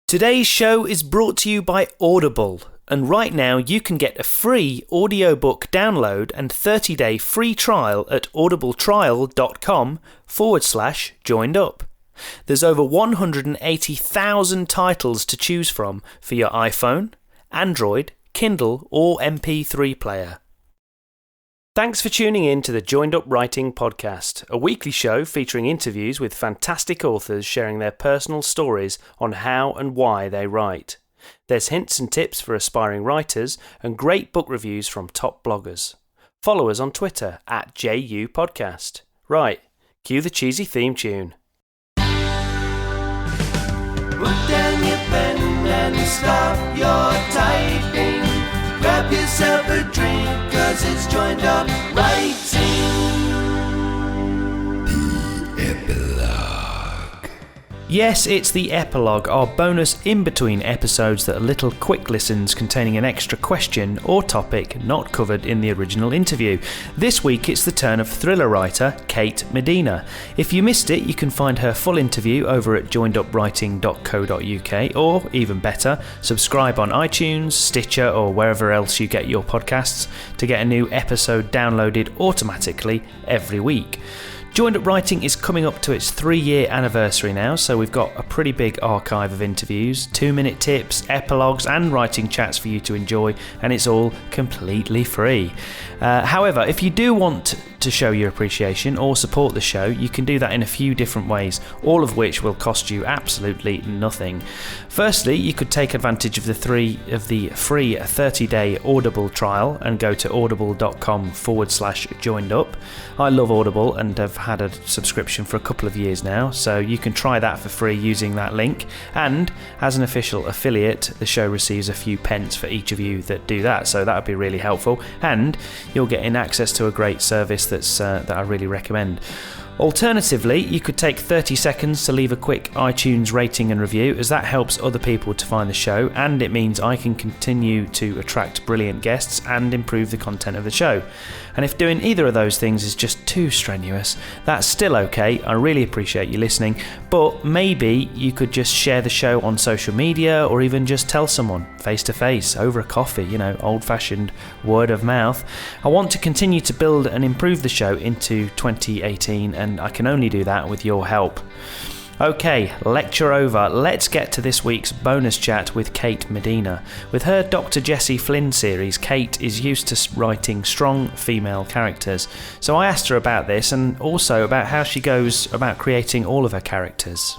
Today's show is brought to you by Audible, and right now you can get a free audiobook download and 30-day free trial at audibletrial.com/joined-up. There's over 180,000 titles to choose from for your iPhone, Android, Kindle or MP3 player. Thanks for tuning in to the Joined Up Writing Podcast, a weekly show featuring interviews with fantastic authors sharing their personal stories on how and why they write. There's hints and tips for aspiring writers and great book reviews from top bloggers. Follow us on Twitter at JU Podcast. Right, cue the cheesy theme tune. Put down your pen and stop your typing. Grab yourself a drink, 'cause it's Joined Up Writing. The Epilogue. Yes, it's the epilogue, our bonus in-between episodes that are little quick listens containing an extra question or topic not covered in the original interview. This week it's the turn of thriller writer Kate Medina. If you missed it, you can find her full interview over at joinedupwriting.co.uk, or even better, subscribe on iTunes, Stitcher or wherever else you get your podcasts to get a new episode downloaded automatically every week. Joined Up Writing is coming up to its 3-year anniversary now, so we've got a pretty big archive of interviews, 2-minute tips, epilogues and writing chats for you to enjoy, and it's all completely free. However, if you do want to show your appreciation or support the show, you can do that in a few different ways, all of which will cost you absolutely nothing. Firstly, you could take advantage of the free 30-day Audible trial and go to audible.com/joined-up. I love Audible and have had a subscription for a couple of years now, so you can try that for free using that link, and as an official affiliate, the show receives a few pence for each of you that do that, so that would be really helpful, and you'll get in access to a great service that I really recommend. Alternatively, you could take 30 seconds to leave a quick iTunes rating and review, as that helps other people to find the show, and it means I can continue to attract brilliant guests and improve the content of the show. And if doing either of those things is just too strenuous, that's still okay. I really appreciate you listening, but maybe you could just share the show on social media, or even just tell someone face to face over a coffee, old-fashioned word of mouth. I want to continue to build and improve the show into 2018, and I can only do that with your help. Okay, lecture over. Let's get to this week's bonus chat with Kate Medina. With her Dr Jessie Flynn series, Kate is used to writing strong female characters. So I asked her about this, and also about how she goes about creating all of her characters.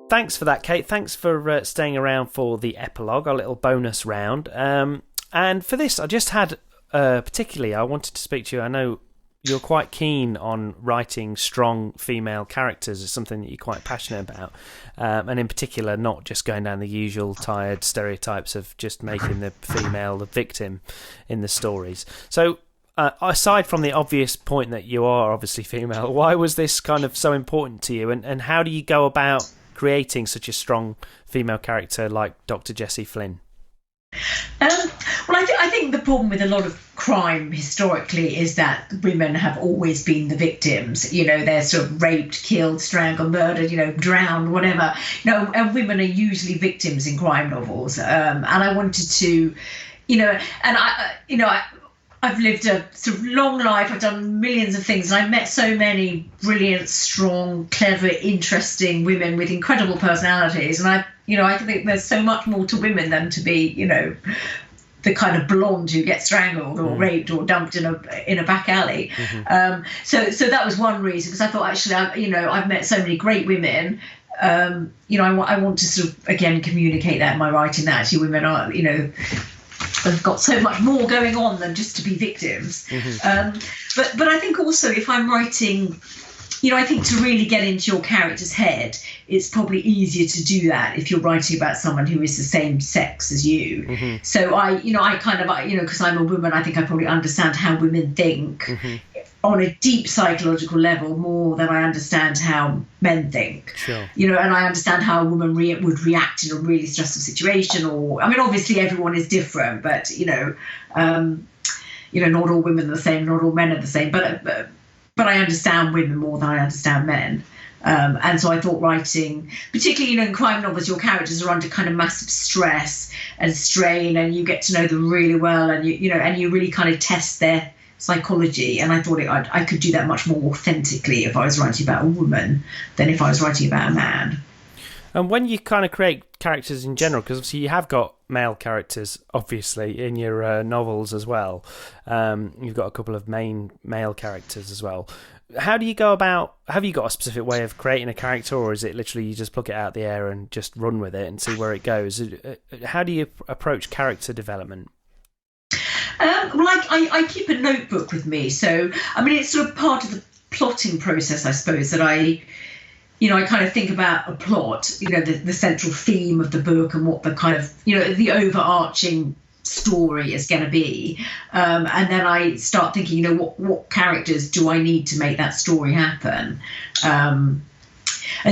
Thanks for that, Kate. Thanks for staying around for the epilogue, our little bonus round. And for this, I just had, particularly, I wanted to speak to you. I know you're quite keen on writing strong female characters. It's something that you're quite passionate about. And in particular, not just going down the usual tired stereotypes of just making the female the victim in the stories. So, aside from the obvious point that you are obviously female, why was this kind of so important to you? And how do you go about creating such a strong female character like Dr Jessie Flynn? Well, I think the problem with a lot of crime historically is that women have always been the victims. They're sort of raped, killed, strangled, murdered, drowned, whatever. And women are usually victims in crime novels. And I wanted to, I've lived a sort of long life. I've done millions of things, and I've met so many brilliant, strong, clever, interesting women with incredible personalities. And I think there's so much more to women than to be, the kind of blonde who gets strangled or raped or dumped in a back alley. Mm-hmm. So that was one reason, because I thought actually, I've met so many great women. I want to sort of again communicate that in my writing, that actually women are, they've got so much more going on than just to be victims. Mm-hmm. But I think also if I'm writing, I think to really get into your character's head, it's probably easier to do that if you're writing about someone who is the same sex as you. Mm-hmm. So I kind of, because I'm a woman, I think I probably understand how women think on a deep psychological level more than I understand how men think. Sure. And I understand how a woman would react in a really stressful situation. Obviously everyone is different, but not all women are the same, not all men are the same. But I understand women more than I understand men. And so I thought writing, particularly, in crime novels, your characters are under kind of massive stress and strain, and you get to know them really well, and you really kind of test their psychology. And I thought I could do that much more authentically if I was writing about a woman than if I was writing about a man. And when you kind of create characters in general, because obviously you have got male characters, obviously, in your novels as well. You've got a couple of main male characters as well. How do you go about, have you got a specific way of creating a character, or is it literally you just pluck it out of the air and just run with it and see where it goes? How do you approach character development? Well, I keep a notebook with me. So, I mean, it's sort of part of the plotting process, I suppose, that I kind of think about a plot, the central theme of the book and what the kind of, the overarching story is going to be. And then I start thinking, what characters do I need to make that story happen? And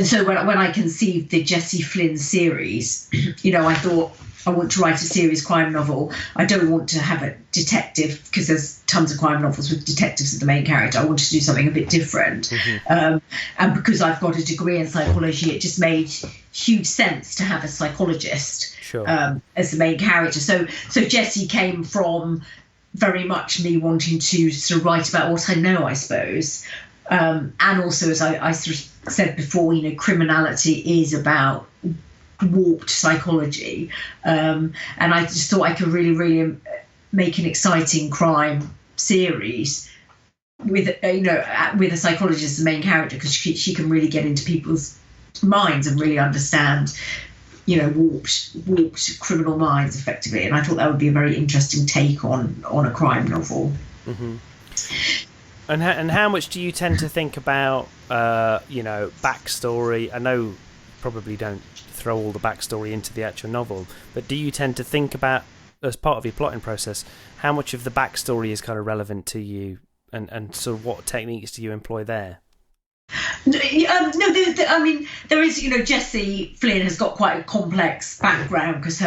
so when I conceived the Jessie Flynn series, I thought, I want to write a serious crime novel. I don't want to have a detective, because there's tons of crime novels with detectives as the main character. I wanted to do something a bit different. Mm-hmm. And because I've got a degree in psychology, it just made huge sense to have a psychologist as the main character. So Jessie came from very much me wanting to sort of write about what I know, I suppose. And also, as I sort of said before, criminality is about warped psychology, and I just thought I could really make an exciting crime series with a psychologist as the main character, because she can really get into people's minds and really understand warped criminal minds effectively. And I thought that would be a very interesting take on a crime novel. Mm-hmm. And how much do you tend to think about backstory? I know probably don't throw all the backstory into the actual novel, but do you tend to think about, as part of your plotting process, how much of the backstory is kind of relevant to you, and sort of what techniques do you employ there? No, there is, Jessie Flynn has got quite a complex background, because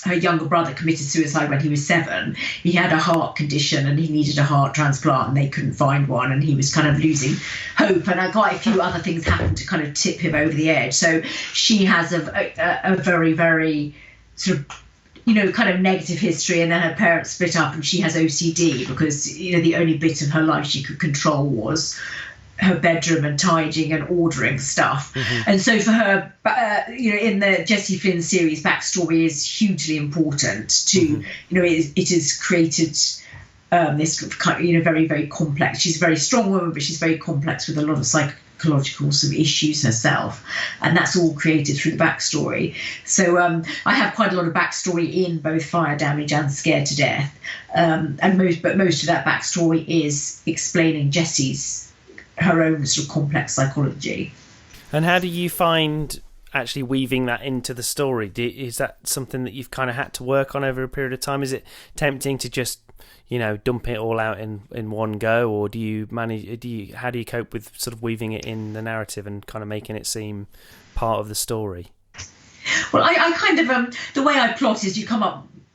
her younger brother committed suicide when he was 7. He had a heart condition and he needed a heart transplant, and they couldn't find one, and he was kind of losing hope, and quite a few other things happened to kind of tip him over the edge. So she has a very, very sort of kind of negative history, and then her parents split up and she has OCD, because the only bit of her life she could control was her bedroom and tidying and ordering stuff. Mm-hmm. And so for her, in the Jessie Flynn series, backstory is hugely important to, mm-hmm. It has created this kind of, very, very complex. She's a very strong woman, but she's very complex with a lot of psychological sort of issues herself. And that's all created through the backstory. So I have quite a lot of backstory in both Fire Damage and Scared to Death. But most of that backstory is explaining her own sort of complex psychology. And how do you find actually weaving that into the story? Is that something that you've kind of had to work on over a period of time? Is it tempting to just, dump it all out in one go, or how do you cope with sort of weaving it in the narrative and kind of making it seem part of the story? Well, I kind of the way I plot is I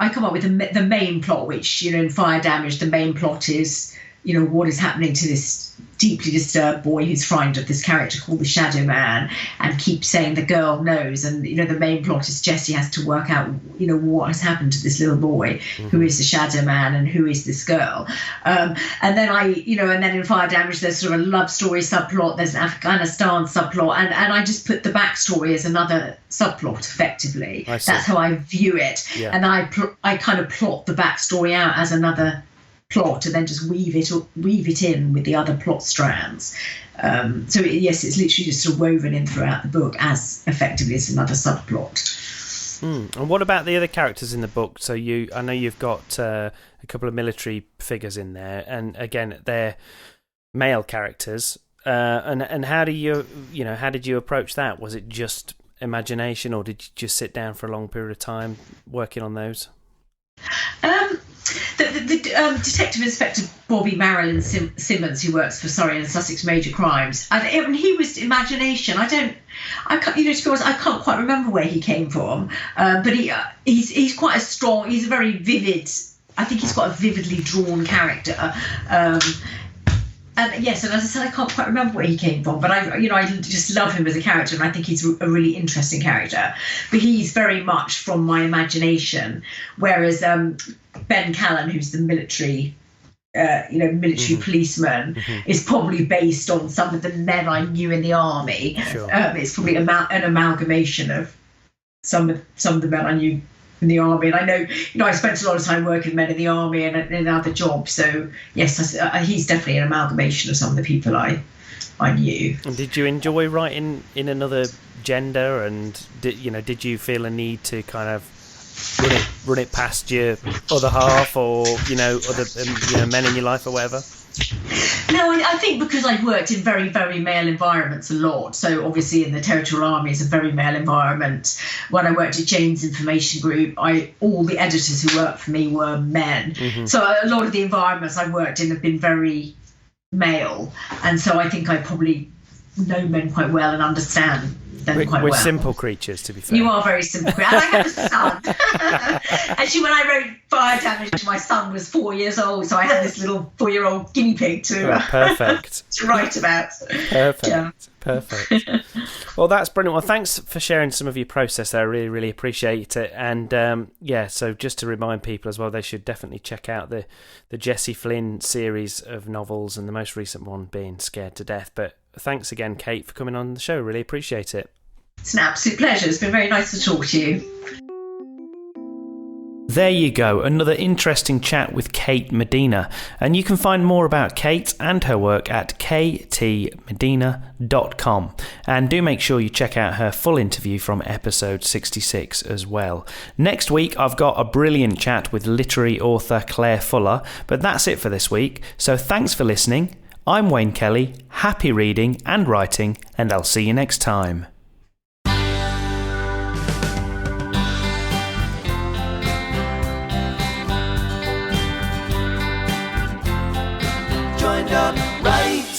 come up with the main plot, which in Fire Damage, the main plot is what is happening to this deeply disturbed boy who's frightened of this character called the Shadow Man, and keeps saying the girl knows. And the main plot is Jessie has to work out what has happened to this little boy, mm-hmm. who is the Shadow Man and who is this girl. And then and then in Fire Damage there's sort of a love story subplot, there's an Afghanistan subplot, and I just put the backstory as another subplot effectively. That's how I view it. Yeah. And I kind of plot the backstory out as another plot, and then just weave it in with the other plot strands. So it's literally just sort of woven in throughout the book as effectively as another subplot. And what about the other characters in the book? So I know you've got a couple of military figures in there, and again they're male characters. And how do how did you approach that? Was it just imagination, or did you just sit down for a long period of time working on those? The Detective Inspector Bobby Marilyn Simmons, who works for Surrey and Sussex Major Crimes, and he was imagination. I can't, to be honest, I can't quite remember where he came from, but he's quite a strong. He's a very vivid. I think he's got a vividly drawn character. yes, and as I said, I can't quite remember where he came from, but I just love him as a character, and I think he's a really interesting character. But he's very much from my imagination, whereas Ben Callan, who's the military policeman, is probably based on some of the men I knew in the army. Sure. It's probably an amalgamation of some of the men I knew in the army, and I know, I spent a lot of time working with men in the army and in other jobs. So yes, he's definitely an amalgamation of some of the people I knew. And did you enjoy writing in another gender? And did you feel a need to kind of run it past your other half, or other men in your life or whatever? No, I think because I've worked in very, very male environments a lot. So obviously in the Territorial Army is a very male environment. When I worked at Jane's Information Group, all the editors who worked for me were men. So a lot of the environments I've worked in have been very male. And so I think I probably know men quite well and understand them quite well. We're simple creatures, to be fair. You are very simple. And I have a son. Actually, when I wrote Fire Damage, my son was 4 years old, so I had this little 4-year-old guinea pig to write about. Perfect. Yeah. Perfect. Well, that's brilliant. Well, thanks for sharing some of your process there. I really, really appreciate it. And so just to remind people as well, they should definitely check out the Jessie Flynn series of novels, and the most recent one being Scared to Death. But thanks again, Kate, for coming on the show. Really appreciate it. It's an absolute pleasure. It's been very nice to talk to you. There you go, another interesting chat with Kate Medina. And you can find more about Kate and her work at ktmedina.com. And do make sure you check out her full interview from episode 66 as well. Next week, I've got a brilliant chat with literary author Claire Fuller. But that's it for this week. So thanks for listening. I'm Wayne Kelly. Happy reading and writing, and I'll see you next time. Joined up right